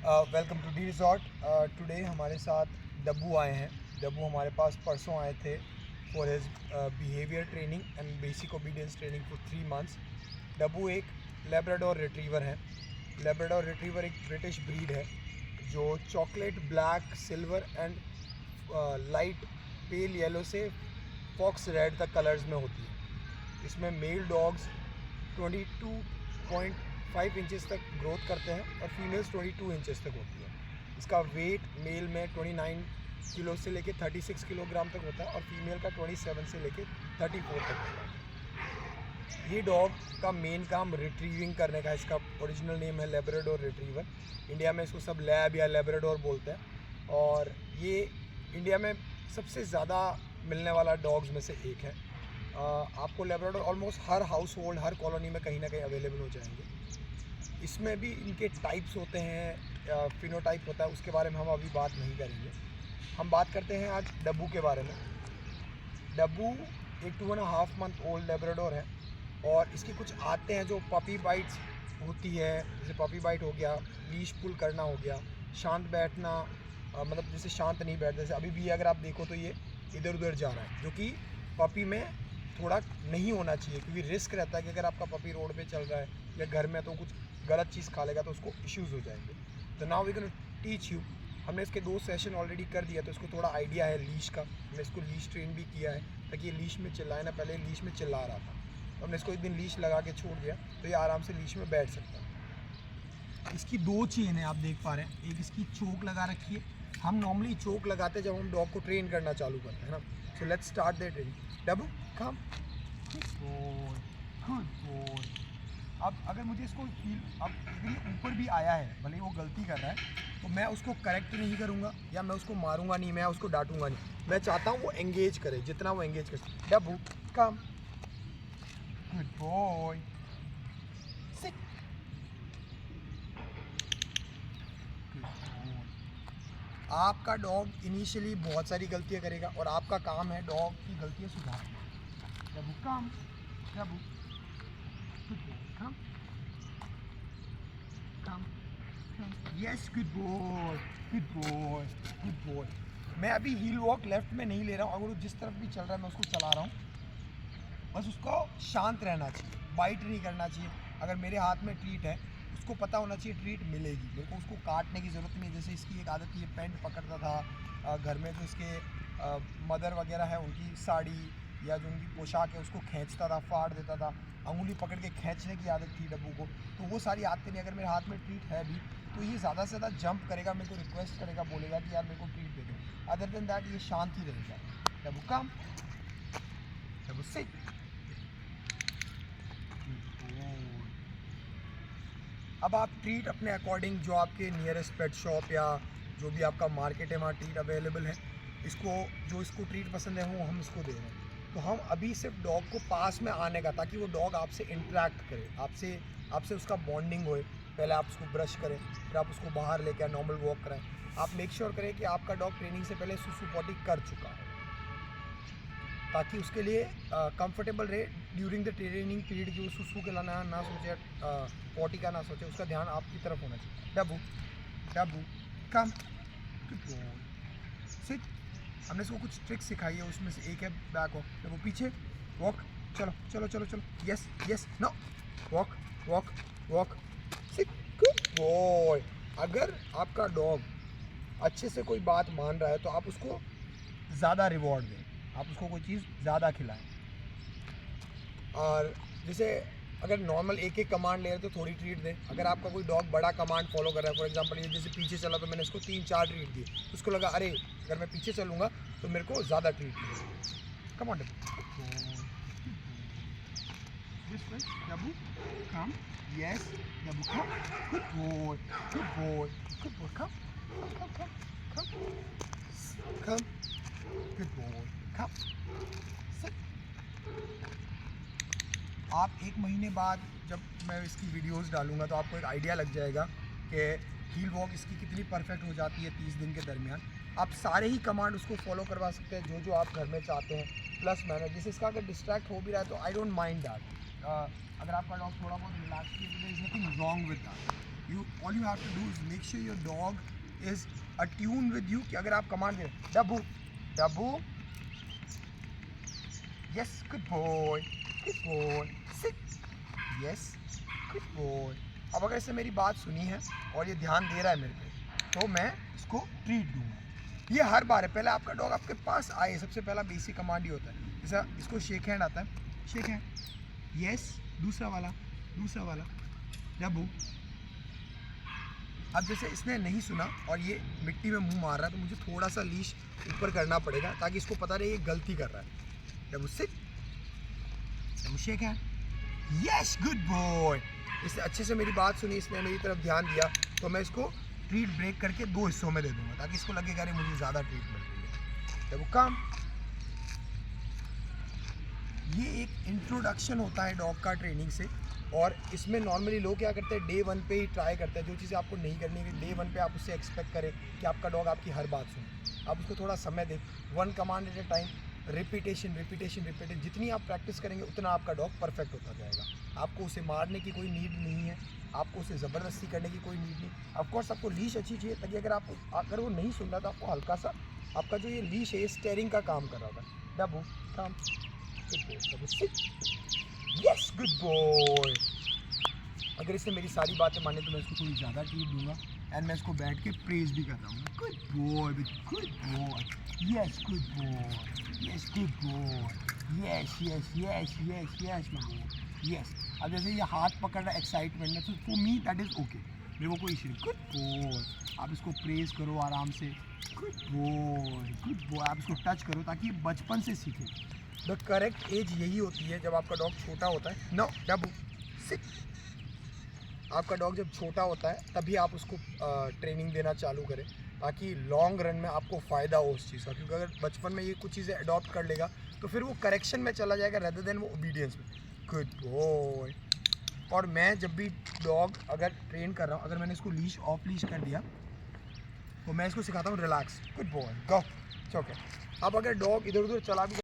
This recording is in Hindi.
Welcome to the resort. Today हमारे साथ डब्बू आए हैं। डब्बू हमारे पास परसों आए थे for his behaviour training and basic obedience training for 3 months. Dabbu एक लेब्राडोर रिट्रीवर है। लेब्राडोर रिट्रीवर एक ब्रिटिश ब्रीड है जो chocolate, black, silver and light pale yellow से फॉक्स रेड तक कलर्स में होती है। इसमें मेल डॉग्स 22.5 इंचेस तक ग्रोथ करते हैं और फीमेल्स 22 इंचेस तक होती है। इसका वेट मेल में 29 किलो से लेके 36 किलोग्राम तक होता है और फीमेल का 27 से लेके 34 तक होता है। ये डॉग का मेन काम रिट्रीविंग करने का, इसका ओरिजिनल नेम है लेब्राडोर रिट्रीवर। इंडिया में इसको सब लैब या लेब्राडोर बोलते हैं और ये इंडिया में सबसे ज़्यादा मिलने वाला डॉग्स में से एक है। आपको लेब्राडोर ऑलमोस्ट हर हाउस होल्ड, हर कॉलोनी में कहीं ना कहीं अवेलेबल हो जाएंगे। इसमें भी इनके टाइप्स होते हैं, फिनोटाइप होता है, उसके बारे में हम अभी बात नहीं करेंगे। हम बात करते हैं आज डब्बू के बारे में। डब्बू एक 2.5 मंथ ओल्ड लेब्राडोर है और इसकी कुछ आदतें हैं जो पपी बाइट्स होती है। जैसे पपी बाइट हो गया, लीश पुल करना हो गया, शांत बैठना, मतलब जैसे शांत नहीं बैठते। जैसे अभी भी अगर आप देखो तो ये इधर उधर जा रहा है, जो कि पपी में थोड़ा नहीं होना चाहिए, क्योंकि रिस्क रहता है कि अगर आपका पपी रोड पे चल रहा है या घर में तो कुछ गलत चीज़ खा लेगा तो उसको इश्यूज़ हो जाएंगे। तो now we can teach you. हमने इसके 2 सेशन ऑलरेडी कर दिया तो इसको थोड़ा आइडिया है लीश का। हमने इसको लीश ट्रेन भी किया है ताकि ये लीश में चिल्लाए ना। पहले लीश में चिल्ला रहा था तो हमने इसको एक दिन लीश लगा के छोड़ दिया तो ये आराम से लीश में बैठ सकता है। इसकी 2 चेन है, आप देख पा रहे हैं। एक इसकी चोक लगा रखी है। हम नॉर्मली चोक लगाते हैं जब हम डॉग को ट्रेन करना चालू करते हैं ना। So let's start the training. Dabbu come, good boy. अब अगर मुझे इसको फील, अब अगर ये ऊपर भी आया है, भले ही वो गलती कर रहा है, तो मैं उसको करेक्ट नहीं करूँगा या मैं उसको मारूंगा नहीं, मैं उसको डांटूंगा नहीं। मैं चाहता हूँ वो एंगेज करे, जितना वो एंगेज कर सकता। Dabbu come, good boy, sit, good boy. आपका डॉग इनिशियली बहुत सारी गलतियाँ करेगा और आपका काम है डॉग की गलतियाँ सुधारना। Dabbu come, Dabbu, good boy, come, come, yes, good boy, good boy, good boy. मैं अभी हील वॉक लेफ्ट में नहीं ले रहा हूँ। अगर वो जिस तरफ भी चल रहा है मैं उसको चला रहा हूँ। बस उसको शांत रहना चाहिए, बाइट नहीं करना चाहिए। अगर मेरे हाथ में ट्रीट है, उसको पता होना चाहिए ट्रीट मिलेगी, मेरे को उसको काटने की ज़रूरत नहीं है। जैसे इसकी एक आदत थी, ये पेंट पकड़ता था घर में, तो इसके मदर वगैरह है उनकी साड़ी या जो उनकी पोशाक है उसको खींचता था, फाड़ देता था। अंगुली पकड़ के खींचने की आदत थी डब्बू को। तो वो सारी आदतें नहीं। अगर मेरे हाथ में ट्रीट है भी तो ये ज़्यादा से ज़्यादा जंप करेगा, मेरे को रिक्वेस्ट करेगा, बोलेगा कि यार मेरे को ट्रीट दे दो। अदर देन दैट ये शांत ही रहेगा। डब्बू कम, डब्बू सिट। अब आप ट्रीट अपने अकॉर्डिंग, जो आपके नियरेस्ट पेट शॉप या जो भी आपका मार्केट है वहाँ ट्रीट अवेलेबल है, इसको जो इसको ट्रीट पसंद है वो हम इसको दे रहे हैं। तो हम अभी सिर्फ डॉग को पास में आने का, ताकि वो डॉग आपसे इंटरेक्ट करे, आपसे उसका बॉन्डिंग होए। पहले आप उसको ब्रश करें, फिर आप उसको बाहर लेकर नॉर्मल वॉक कराएं। आप मेक श्योर करें कि आपका डॉग ट्रेनिंग से पहले सुसु पॉटी कर चुका है, ताकि उसके लिए कंफर्टेबल रहे ड्यूरिंग द ट्रेनिंग पीरियड, कि वो सुसु के लाना ना सोचे, पॉटी का ना सोचे। उसका ध्यान आपकी तरफ होना चाहिए। डब्बू, डब्बू कम, सिट। हमने इसको कुछ ट्रिक्स सिखाई है, उसमें से एक है बैक वॉक। डब्बू पीछे वॉक, चलो चलो चलो चलो, yes yes, no, walk walk walk, sit, good boy. अगर आपका डॉग अच्छे से कोई बात मान रहा है तो आप उसको ज़्यादा रिवॉर्ड दें, आप उसको कोई चीज़ ज़्यादा खिलाएं। और जैसे अगर नॉर्मल एक एक कमांड ले रहे हैं तो थोड़ी ट्रीट दें। अगर आपका कोई डॉग बड़ा कमांड फॉलो कर रहा है, फॉर एग्जांपल ये जैसे पीछे चला तो मैंने इसको 3-4 ट्रीट दी, उसको लगा अरे अगर मैं पीछे चलूँगा तो मेरे को ज़्यादा ट्रीट मिलेगी। Come on Dabbu, come, yes, Dabbu come, good boy, good boy, good boy, come, come, come, come, come, good boy, come, sit. आप 1 महीने बाद जब मैं इसकी वीडियोस डालूंगा तो आपको एक आइडिया लग जाएगा कि हील वॉक इसकी कितनी परफेक्ट हो जाती है 30 दिन के दरमियान। आप सारे ही कमांड उसको फॉलो करवा सकते हैं जो जो आप घर में चाहते हैं, प्लस मैनर। जैसे इसका अगर डिस्ट्रैक्ट हो भी रहा है तो आई डोंट माइंड दैट। अगर आपका डॉग थोड़ा बहुत रिलैक्स किया तो there is nothing wrong with that. all you have to do is make sure your dog is attuned with you कि अगर आप कमांड दे डब्बू डब्बू, yes good boy, sit, yes good boy। अब अगर इसने मेरी बात सुनी है और ये ध्यान दे रहा है मेरे पे तो मैं इसको ट्रीट दूंगा। ये हर बार है, पहले आपका डॉग आपके पास आए, सबसे पहला बेसिक कमांड ही होता है। जैसा इसको शेक हैंड आता है, शेक हैंड, यस, दूसरा वाला डब्बू। अब जैसे इसने नहीं सुना और ये मिट्टी में मुंह मार रहा है तो मुझे थोड़ा सा लीश ऊपर करना पड़ेगा ताकि इसको पता रहे ये गलती कर रहा है। Dabbu sit, Dabbu shake hand, yes good boy. इसने अच्छे से मेरी बात सुनी, इसने मेरी तरफ ध्यान दिया तो मैं इसको ट्रीट ब्रेक करके 2 हिस्सों में दे दूंगा ताकि इसको लगेगा अरे मुझे ज़्यादा ट्रीट मिल रही है। डब्बू काम। ये एक इंट्रोडक्शन होता है डॉग का ट्रेनिंग से, और इसमें नॉर्मली लोग क्या करते हैं डे 1 पे ही ट्राई करते हैं। जो चीज़ें आपको नहीं करनी है डे 1 पे आप उससे एक्सपेक्ट करें कि आपका डॉग आपकी हर बात सुने। आप उसको थोड़ा समय दें, 1 कमांड एट ए टाइम, रिपीटेशन। जितनी आप प्रैक्टिस करेंगे उतना आपका डॉग परफेक्ट होता जाएगा। आपको उसे मारने की कोई नीड नहीं है, आपको उसे ज़बरदस्ती करने की कोई नीड नहीं। ऑफकोर्स आपको लीश अच्छी चाहिए ताकि अगर वो नहीं सुन रहा तो आपको हल्का सा आपका जो ये लीश है ये स्टेयरिंग का काम कर रहा होगा। डब्बू काम, यस गुड बॉय। अगर इसने मेरी सारी बातें माने तो मैं इसको थोड़ी ज़्यादा ट्रीट दूंगा एंड मैं इसको बैठ के प्रेज भी कर रहा हूँ। Good boy, yes good boy, yes good boy, yes my boy, yes. अब जैसे ये हाथ पकड़ रहा है एक्साइटमेंट में तो for me that is okay, मेरे को कोई इशू नहीं। गुड बॉय, आप इसको प्रेज करो आराम से। गुड बॉय, आप इसको टच करो ताकि ये बचपन से सीखे। द करेक्ट एज यही होती है जब आपका डॉग छोटा होता है। नो डब्बू सिट। आपका डॉग जब छोटा होता है तभी आप उसको ट्रेनिंग देना चालू करें ताकि लॉन्ग रन में आपको फ़ायदा हो उस चीज़ का। क्योंकि अगर बचपन में ये कुछ चीज़ें अडॉप्ट कर लेगा तो फिर वो करेक्शन में चला जाएगा रेदर देन वो ओबीडियंस में। Good boy. और मैं जब भी डॉग अगर ट्रेन कर रहा हूँ, अगर मैंने इसको लीश ऑफ लीश कर दिया तो मैं इसको सिखाता हूँ रिलैक्स। गुड बॉय, गो, ओके। अब अगर डॉग इधर उधर चला भी